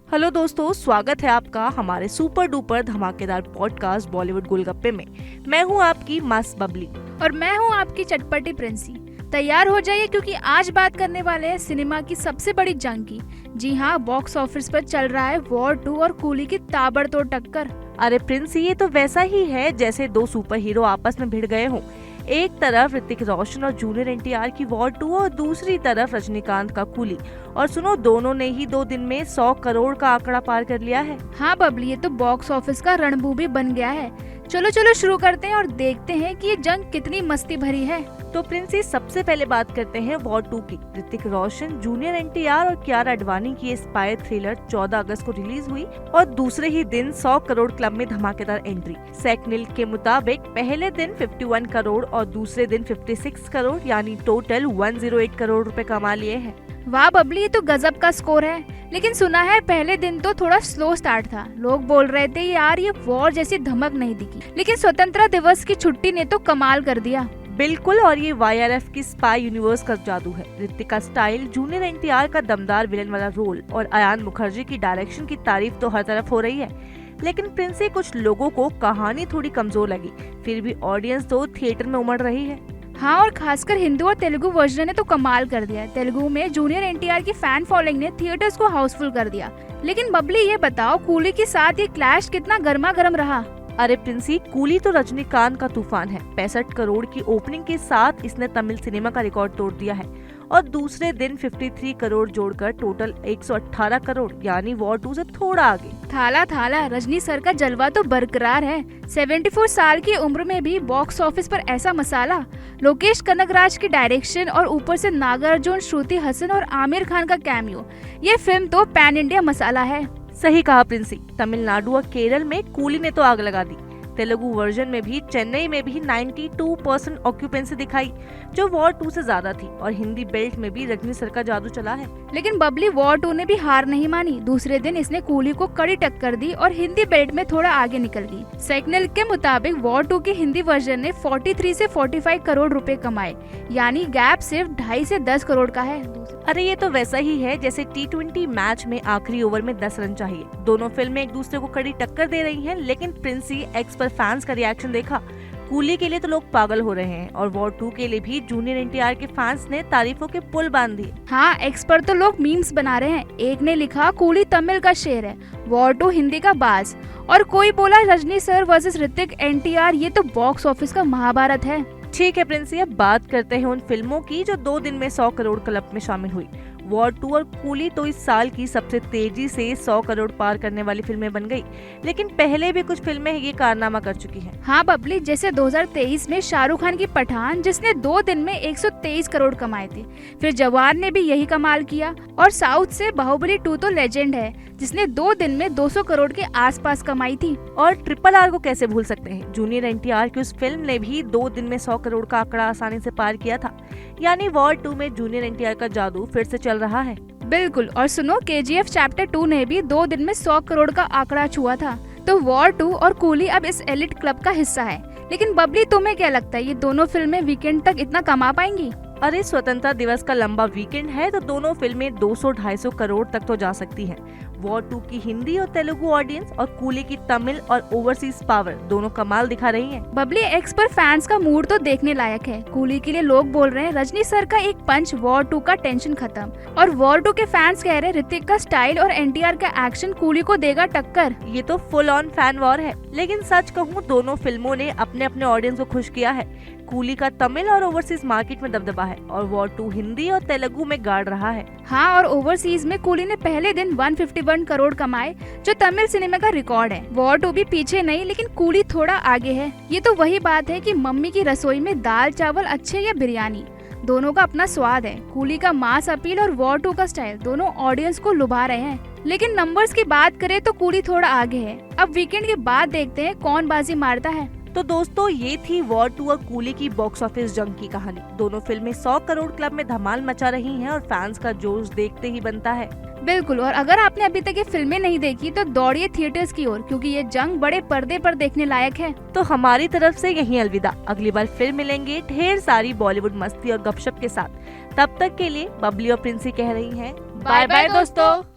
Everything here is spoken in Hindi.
हेलो दोस्तों, स्वागत है आपका हमारे सुपर डुपर धमाकेदार पॉडकास्ट बॉलीवुड गोलगप्पे में। मैं हूं आपकी मस्त बबली और मैं हूं आपकी चटपटी प्रिंसी। तैयार हो जाइए क्योंकि आज बात करने वाले हैं सिनेमा की सबसे बड़ी जंग की। जी हाँ, बॉक्स ऑफिस पर चल रहा है वॉर 2 और कूली की ताबड़तोड़ टक्कर। अरे प्रिंसी, ये तो वैसा ही है जैसे दो सुपर हीरो आपस में भिड़ गए हों। एक तरफ ऋतिक रोशन और जूनियर एनटीआर की वॉर 2 और दूसरी तरफ रजनीकांत का कूली। और सुनो, दोनों ने ही 2 दिन में 100 करोड़ का आंकड़ा पार कर लिया है। हाँ बबली, ये तो बॉक्स ऑफिस का रणभूमि बन गया है। चलो शुरू करते हैं और देखते हैं कि ये जंग कितनी मस्ती भरी है। तो प्रिंसी, सबसे पहले बात करते हैं वॉर 2 की। ऋतिक रोशन, जूनियर एनटीआर और कियारा आडवाणी की स्पाई थ्रिलर 14 अगस्त को रिलीज हुई और दूसरे ही दिन 100 करोड़ क्लब में धमाकेदार एंट्री। सेकनिल के मुताबिक पहले दिन 51 करोड़ और दूसरे दिन 56 करोड़ यानी टोटल 108 करोड़ रुपए कमा लिए हैं। वाह बबली, ये तो गजब का स्कोर है। लेकिन सुना है पहले दिन तो थोड़ा स्लो स्टार्ट था। लोग बोल रहे थे यार ये वॉर जैसी धमक नहीं दिखी, लेकिन स्वतंत्रता दिवस की छुट्टी ने तो कमाल कर दिया। बिल्कुल, और ये YRF की स्पाई यूनिवर्स का जादू है। ऋतिक का स्टाइल, जूनियर एनटीआर का दमदार विलन वाला रोल और अयान मुखर्जी की डायरेक्शन की तारीफ तो हर तरफ हो रही है। लेकिन प्रिंसी, कुछ लोगों को कहानी थोड़ी कमजोर लगी। फिर भी ऑडियंस तो थिएटर में उमड़ रही है। हाँ, और खासकर हिंदी और तेलुगु वर्जन ने तो कमाल कर दिया। तेलुगु में जूनियर एनटीआर की फैन फॉलोइंग ने थिएटर्स को हाउसफुल कर दिया। लेकिन बबली, ये बताओ कूली के साथ ये क्लैश कितना गर्मा गर्म रहा? अरे प्रिंसी, कूली तो रजनीकांत का तूफान है। 65 करोड़ की ओपनिंग के साथ इसने तमिल सिनेमा का रिकॉर्ड तोड़ दिया है और दूसरे दिन 53 करोड़ जोड़कर टोटल 118 करोड़ यानी वॉर 2 से थोड़ा आगे। थाला रजनी सर का जलवा तो बरकरार है। 74 साल की उम्र में भी बॉक्स ऑफिस पर ऐसा मसाला। लोकेश कनगराज की डायरेक्शन और ऊपर से नागार्जुन, श्रुति हसन और आमिर खान का कैमियो। ये फिल्म तो पैन इंडिया मसाला है। सही कहा प्रिंसी। तमिलनाडु और केरल में कूली ने तो आग लगा दी। तेलुगु वर्जन में भी चेन्नई में भी 92% ऑक्यूपेंसी दिखाई, जो वॉर 2 से ज्यादा थी। और हिंदी बेल्ट में भी रजनी सर का जादू चला है। लेकिन बबली, वॉर 2 ने भी हार नहीं मानी। दूसरे दिन इसने कूली को कड़ी टक्कर दी और हिंदी बेल्ट में थोड़ा आगे निकल गई। सेकनिल के मुताबिक वॉर 2 की हिंदी वर्जन ने 43 से 45 करोड़ रुपए कमाए, यानी गैप सिर्फ 2.5 से 10 करोड़ का है। अरे ये तो वैसा ही है जैसे T20 मैच में आखिरी ओवर में 10 रन चाहिए। दोनों फिल्में एक दूसरे को कड़ी टक्कर दे रही हैं। लेकिन प्रिंसी, एक्स पर फैंस का रिएक्शन देखा? कूली के लिए तो लोग पागल हो रहे हैं और वॉर 2 के लिए भी जूनियर एनटीआर के फैंस ने तारीफों के पुल बांध दिए। हाँ, एक्स पर तो लोग मीम्स बना रहे हैं। एक ने लिखा कूली तमिल का शेर है, वॉर 2 हिंदी का बाज। और कोई बोला रजनी सर वर्सेस ऋतिक एनटीआर, ये तो बॉक्स ऑफिस का महाभारत है। ठीक है प्रिंसी, अब बात करते हैं उन फिल्मों की जो 2 दिन में 100 करोड़ क्लब में शामिल हुई। वॉर 2 और कूली तो इस साल की सबसे तेजी से 100 करोड़ पार करने वाली फिल्में बन गई। लेकिन पहले भी कुछ फिल्में ये कारनामा कर चुकी हैं। हाँ बबली, जैसे 2023 में शाहरुख खान की पठान, जिसने 2 दिन में 123 करोड़ कमाए थे। फिर जवान ने भी यही कमाल किया। और साउथ से बाहुबली 2 तो लेजेंड है, जिसने 2 दिन में 200 करोड़ के आसपास कमाई थी। और RRR को कैसे भूल सकते हैं? जूनियर एनटीआर की उस फिल्म ने भी 2 दिन में 100 करोड़ का आंकड़ा आसानी से पार किया था। यानी वॉर 2 में जूनियर एनटीआर का जादू फिर से चल रहा है। बिल्कुल। और सुनो, KGF चैप्टर 2 ने भी 2 दिन में 100 करोड़ का आंकड़ा छुआ था। तो वॉर 2 और कूली अब इस एलिट क्लब का हिस्सा है। लेकिन बबली, तुम्हें क्या लगता है ये दोनों फिल्में वीकेंड तक इतना कमा पाएंगी? अरे, स्वतंत्रता दिवस का लंबा वीकेंड है तो दोनों फिल्में 200-250 करोड़ तक तो जा सकती हैं। वॉर 2 की हिंदी और तेलुगु ऑडियंस और कूली की तमिल और ओवरसीज पावर दोनों कमाल दिखा रही हैं। बबली, एक्स पर फैंस का मूड तो देखने लायक है। कूली के लिए लोग बोल रहे हैं रजनी सर का एक पंच, वॉर 2 का टेंशन खत्म। और वॉर 2 के फैंस कह रहे हैं ऋतिक का स्टाइल और एनटीआर का एक्शन कूली को देगा टक्कर। ये तो फुल ऑन फैन वॉर है। लेकिन सच कहूँ, दोनों फिल्मों ने अपने अपने ऑडियंस को खुश किया है। कूली का तमिल और ओवरसीज मार्केट में दबदबा है और वॉर 2 हिंदी और तेलुगु में गाड़ रहा है। हाँ, और ओवरसीज में कूली ने पहले दिन 151 करोड़ कमाए, जो तमिल सिनेमा का रिकॉर्ड है। वॉर 2 भी पीछे नहीं, लेकिन कूली थोड़ा आगे है। ये तो वही बात है कि मम्मी की रसोई में दाल चावल अच्छे या बिरयानी, दोनों का अपना स्वाद है। कूली का मास अपील और वॉर 2 का स्टाइल दोनों ऑडियंस को लुभा रहे हैं। लेकिन नंबर्स की बात करें तो कूली थोड़ा आगे है। अब वीकेंड के बाद देखते हैं कौन बाजी मारता है। तो दोस्तों, ये थी वॉर 2 और कूली की बॉक्स ऑफिस जंग की कहानी। दोनों फिल्में 100 करोड़ क्लब में धमाल मचा रही हैं और फैंस का जोश देखते ही बनता है। बिल्कुल। और अगर आपने अभी तक ये फिल्में नहीं देखी तो दौड़िए थिएटर्स की ओर, क्योंकि ये जंग बड़े पर्दे पर देखने लायक है। तो हमारी तरफ से यहीं अलविदा। अगली बार फिर मिलेंगे ढेर सारी बॉलीवुड मस्ती और गपशप के साथ। तब तक के लिए बबली और प्रिंसी कह रही हैं बाय बाय दोस्तों।